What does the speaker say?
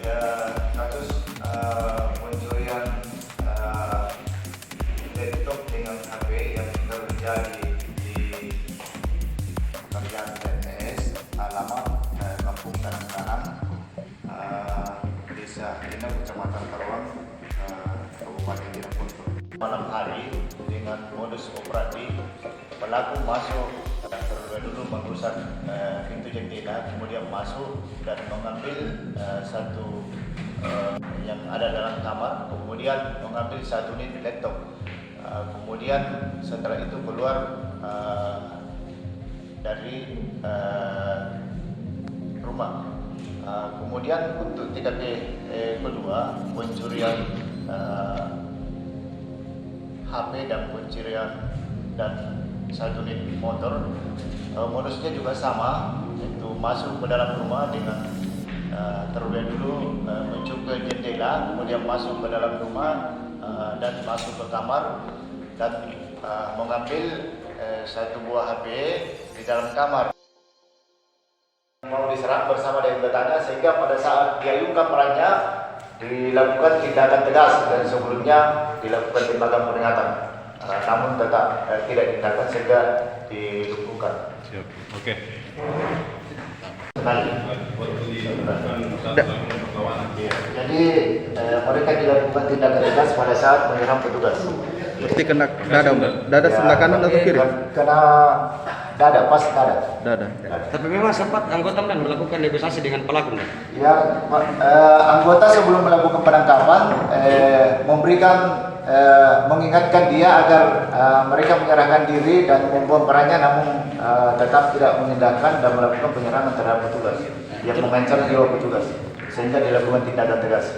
ya, kasus pencurian laptop dengan HP yang terjadi di Kerjaan PNS, alamat Kampung Tanah Desa Inang, Kecamatan Karawang, Kabupaten Jeneponto. Malam hari dengan modus operandi pelaku masuk terlebih dulu mengrusak pintu jendela, kemudian masuk dan mengambil satu yang ada dalam kamar, kemudian mengambil satu unit laptop. Kemudian setelah itu keluar dari rumah. Kemudian untuk TKP kedua, pencurian HP dan pencurian dan satu unit motor, modusnya juga sama, itu masuk ke dalam rumah dengan terlebih dulu mencuri ke jendela, kemudian masuk ke dalam rumah dan masuk ke kamar dan mengambil satu buah HP di dalam kamar. Mau diserang bersama dengan tetangga, sehingga pada saat dia ungkap perannya dilakukan tindakan tegas dan sebelumnya dilakukan tembakan peringatan, namun tetap tidak ditindakan sehingga dilumpuhkan. Siap. Oke. Jadi mereka dilakukan tindakan tegas pada saat menyerang petugas. Berarti kena dada, dada sebelah kanan atau kiri? Kena dada, pas dada. Dada. Tapi memang sempat anggota melakukan negosiasi dengan pelaku. Ya, anggota sebelum melakukan penangkapan memberikan mengingatkan dia agar mereka menyerahkan diri dan membuang perannya, namun tetap tidak mengindahkan dan melakukan penyerangan terhadap petugas yang mengancam jiwa petugas, sehingga dilakukan tindakan tegas.